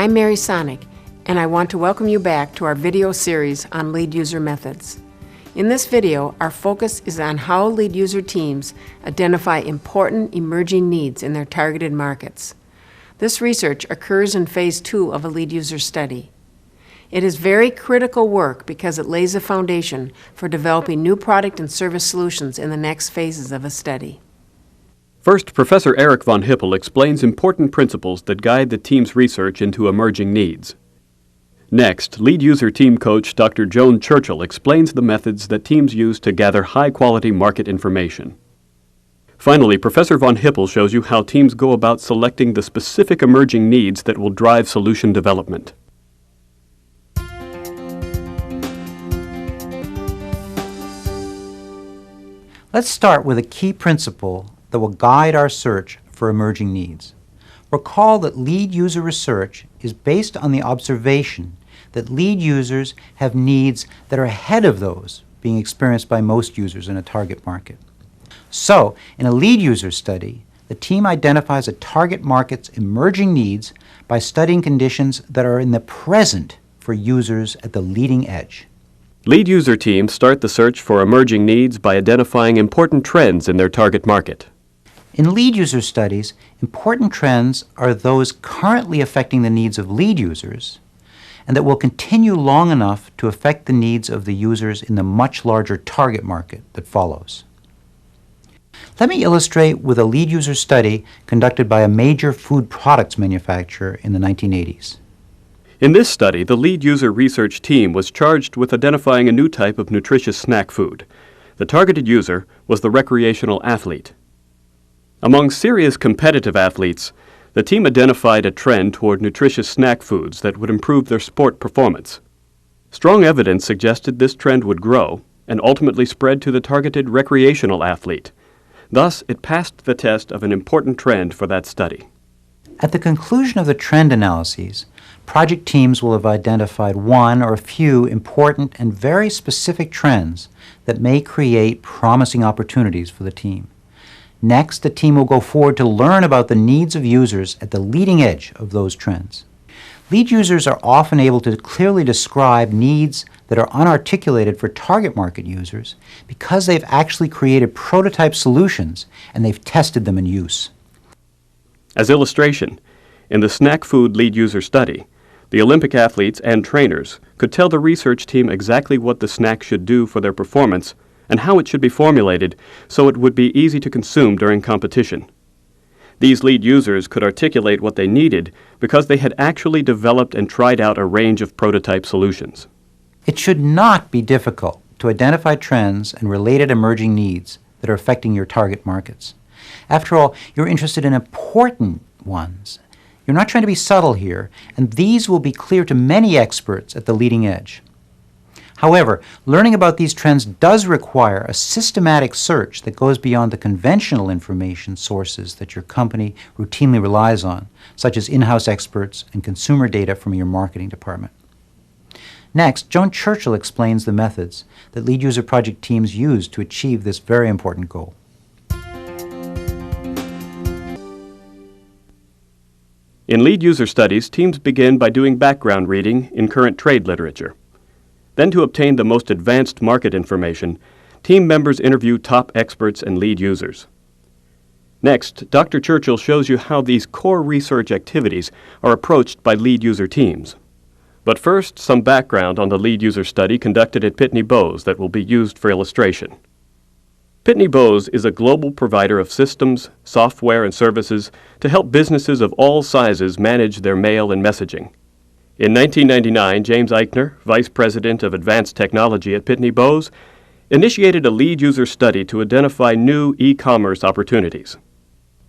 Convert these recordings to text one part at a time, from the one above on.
I'm Mary Sonic, and I want to welcome you back to our video series on lead user methods. In this video, our focus is on how lead user teams identify important emerging needs in their targeted markets. This research occurs in Phase 2 of a lead user study. It is very critical work because it lays a foundation for developing new product and service solutions in the next phases of a study. First, Professor Eric von Hippel explains important principles that guide the team's research into emerging needs. Next, lead user team coach Dr. Joan Churchill explains the methods that teams use to gather high-quality market information. Finally, Professor von Hippel shows you how teams go about selecting the specific emerging needs that will drive solution development. Let's start with a key principle that will guide our search for emerging needs. Recall that lead user research is based on the observation that lead users have needs that are ahead of those being experienced by most users in a target market. So, in a lead user study, the team identifies a target market's emerging needs by studying conditions that are in the present for users at the leading edge. Lead user teams start the search for emerging needs by identifying important trends in their target market. In lead user studies, important trends are those currently affecting the needs of lead users and that will continue long enough to affect the needs of the users in the much larger target market that follows. Let me illustrate with a lead user study conducted by a major food products manufacturer in the 1980s. In this study, the lead user research team was charged with identifying a new type of nutritious snack food. The targeted user was the recreational athlete. Among serious competitive athletes, the team identified a trend toward nutritious snack foods that would improve their sport performance. Strong evidence suggested this trend would grow and ultimately spread to the targeted recreational athlete. Thus, it passed the test of an important trend for that study. At the conclusion of the trend analyses, project teams will have identified one or a few important and very specific trends that may create promising opportunities for the team. Next, the team will go forward to learn about the needs of users at the leading edge of those trends. Lead users are often able to clearly describe needs that are unarticulated for target market users because they've actually created prototype solutions and they've tested them in use. As illustration, in the snack food lead user study, the Olympic athletes and trainers could tell the research team exactly what the snack should do for their performance and how it should be formulated so it would be easy to consume during competition. These lead users could articulate what they needed because they had actually developed and tried out a range of prototype solutions. It should not be difficult to identify trends and related emerging needs that are affecting your target markets. After all, you're interested in important ones. You're not trying to be subtle here, and these will be clear to many experts at the leading edge. However, learning about these trends does require a systematic search that goes beyond the conventional information sources that your company routinely relies on, such as in-house experts and consumer data from your marketing department. Next, Joan Churchill explains the methods that lead user project teams use to achieve this very important goal. In lead user studies, teams begin by doing background reading in current trade literature. Then, to obtain the most advanced market information, team members interview top experts and lead users. Next, Dr. Churchill shows you how these core research activities are approached by lead user teams. But first, some background on the lead user study conducted at Pitney Bowes that will be used for illustration. Pitney Bowes is a global provider of systems, software, and services to help businesses of all sizes manage their mail and messaging. In 1999, James Eichner, Vice President of Advanced Technology at Pitney Bowes, initiated a lead user study to identify new e-commerce opportunities.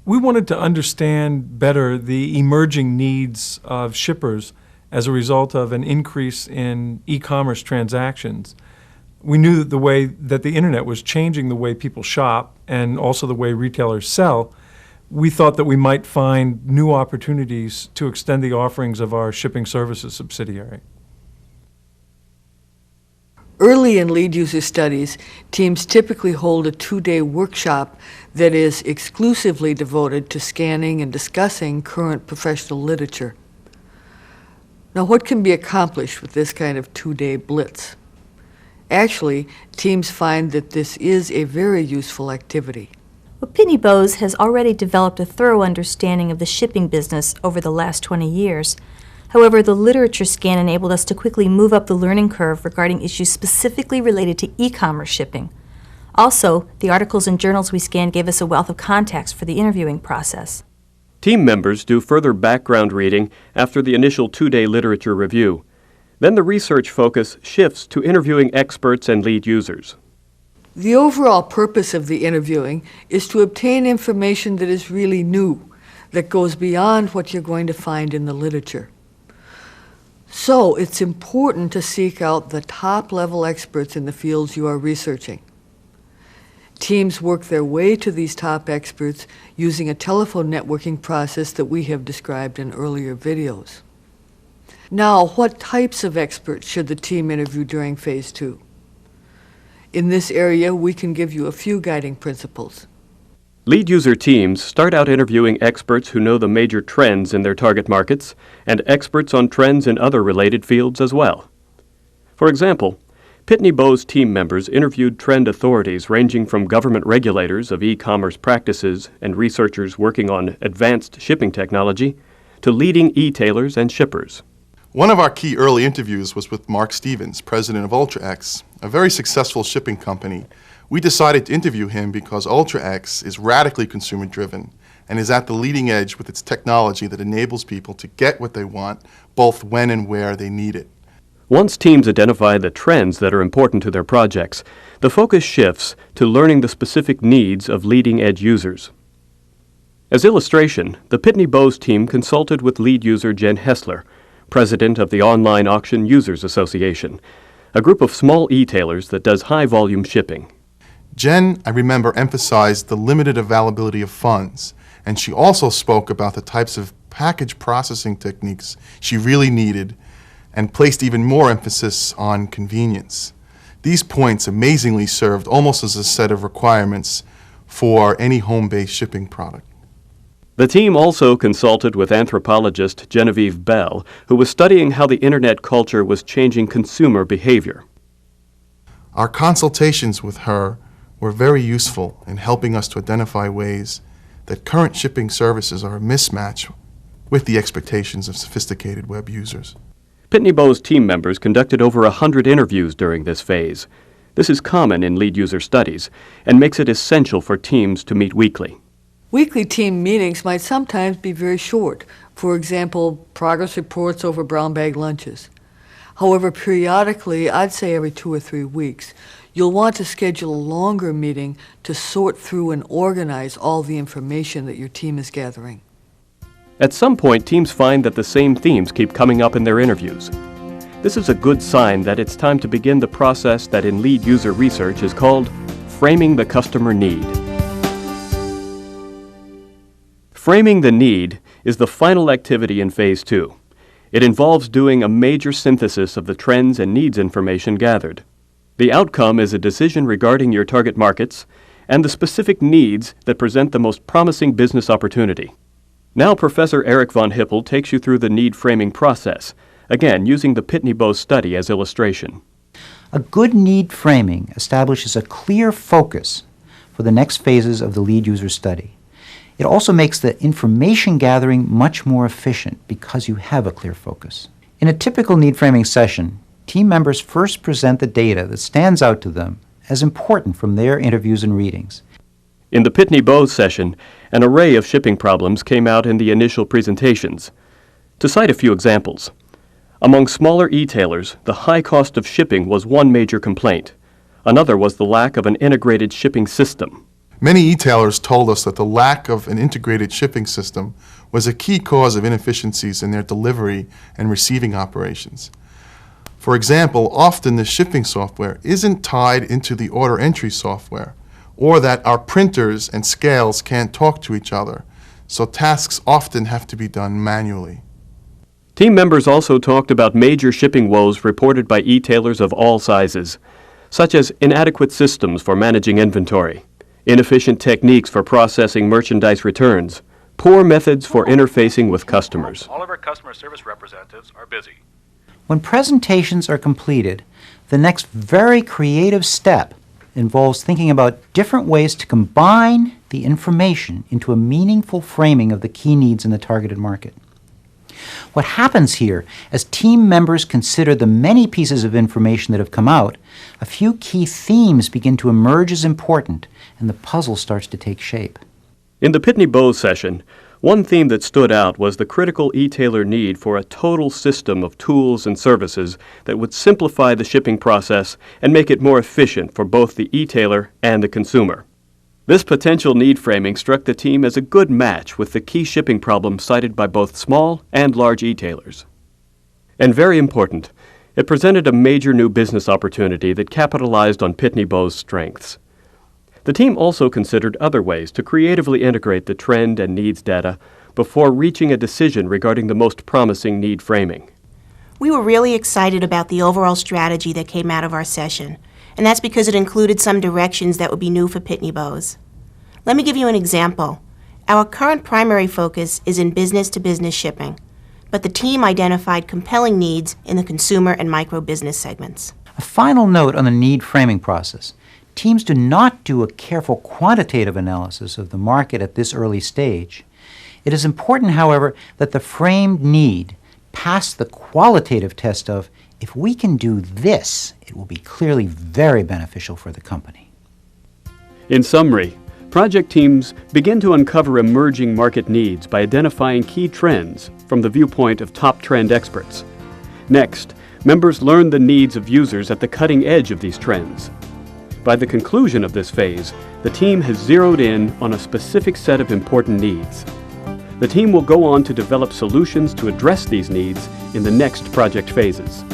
We wanted to understand better the emerging needs of shippers as a result of an increase in e-commerce transactions. We knew that the way that the internet was changing the way people shop and also the way retailers sell. We thought that we might find new opportunities to extend the offerings of our shipping services subsidiary. Early in lead user studies, teams typically hold a 2-day workshop that is exclusively devoted to scanning and discussing current professional literature. Now, what can be accomplished with this kind of two-day blitz? Actually, teams find that this is a very useful activity. Well, Pitney Bowes has already developed a thorough understanding of the shipping business over the last 20 years. However, the literature scan enabled us to quickly move up the learning curve regarding issues specifically related to e-commerce shipping. Also, the articles and journals we scanned gave us a wealth of context for the interviewing process. Team members do further background reading after the initial two-day literature review. Then the research focus shifts to interviewing experts and lead users. The overall purpose of the interviewing is to obtain information that is really new, that goes beyond what you're going to find in the literature. So it's important to seek out the top-level experts in the fields you are researching. Teams work their way to these top experts using a telephone networking process that we have described in earlier videos. Now, what types of experts should the team interview during Phase 2? In this area, we can give you a few guiding principles. Lead user teams start out interviewing experts who know the major trends in their target markets and experts on trends in other related fields as well. For example, Pitney Bowes team members interviewed trend authorities ranging from government regulators of e-commerce practices and researchers working on advanced shipping technology to leading e-tailers and shippers. One of our key early interviews was with Mark Stevens, president of UltraX, a very successful shipping company. We decided to interview him because UltraX is radically consumer-driven and is at the leading edge with its technology that enables people to get what they want, both when and where they need it. Once teams identify the trends that are important to their projects, the focus shifts to learning the specific needs of leading-edge users. As illustration, the Pitney Bowes team consulted with lead user Jen Hessler, president of the Online Auction Users Association, a group of small e-tailers that does high-volume shipping. Jen, I remember, emphasized the limited availability of funds, and she also spoke about the types of package processing techniques she really needed and placed even more emphasis on convenience. These points amazingly served almost as a set of requirements for any home-based shipping product. The team also consulted with anthropologist Genevieve Bell, who was studying how the Internet culture was changing consumer behavior. Our consultations with her were very useful in helping us to identify ways that current shipping services are a mismatch with the expectations of sophisticated web users. Pitney Bowes team members conducted over 100 interviews during this phase. This is common in lead user studies and makes it essential for teams to meet weekly. Weekly team meetings might sometimes be very short, for example, progress reports over brown bag lunches. However, periodically, I'd say every 2 or 3 weeks, you'll want to schedule a longer meeting to sort through and organize all the information that your team is gathering. At some point, teams find that the same themes keep coming up in their interviews. This is a good sign that it's time to begin the process that in lead user research is called framing the customer need. Framing the need is the final activity in Phase 2. It involves doing a major synthesis of the trends and needs information gathered. The outcome is a decision regarding your target markets and the specific needs that present the most promising business opportunity. Now Professor Eric von Hippel takes you through the need framing process, again using the Pitney Bowes study as illustration. A good need framing establishes a clear focus for the next phases of the lead user study. It also makes the information gathering much more efficient because you have a clear focus. In a typical need framing session, team members first present the data that stands out to them as important from their interviews and readings. In the Pitney Bowes session, an array of shipping problems came out in the initial presentations. To cite a few examples, among smaller e-tailers, the high cost of shipping was one major complaint. Another was the lack of an integrated shipping system. Many e-tailers told us that the lack of an integrated shipping system was a key cause of inefficiencies in their delivery and receiving operations. For example, often the shipping software isn't tied into the order entry software, or that our printers and scales can't talk to each other, so tasks often have to be done manually. Team members also talked about major shipping woes reported by e-tailers of all sizes, such as inadequate systems for managing inventory, inefficient techniques for processing merchandise returns, Poor methods for interfacing with customers. All of our customer service representatives are busy. When presentations are completed, the next very creative step involves thinking about different ways to combine the information into a meaningful framing of the key needs in the targeted market. What happens here, as team members consider the many pieces of information that have come out, a few key themes begin to emerge as important, and the puzzle starts to take shape. In the Pitney Bowes session, one theme that stood out was the critical e-tailer need for a total system of tools and services that would simplify the shipping process and make it more efficient for both the e-tailer and the consumer. This potential need framing struck the team as a good match with the key shipping problems cited by both small and large e-tailers. And very important, it presented a major new business opportunity that capitalized on Pitney Bowes' strengths. The team also considered other ways to creatively integrate the trend and needs data before reaching a decision regarding the most promising need framing. We were really excited about the overall strategy that came out of our session, and that's because it included some directions that would be new for Pitney Bowes. Let me give you an example. Our current primary focus is in business-to-business shipping, but the team identified compelling needs in the consumer and micro-business segments. A final note on the need framing process. Teams do not do a careful quantitative analysis of the market at this early stage. It is important, however, that the framed need pass the qualitative test of, if we can do this, it will be clearly very beneficial for the company. In summary, project teams begin to uncover emerging market needs by identifying key trends from the viewpoint of top trend experts. Next, members learn the needs of users at the cutting edge of these trends. By the conclusion of this phase, the team has zeroed in on a specific set of important needs. The team will go on to develop solutions to address these needs in the next project phases.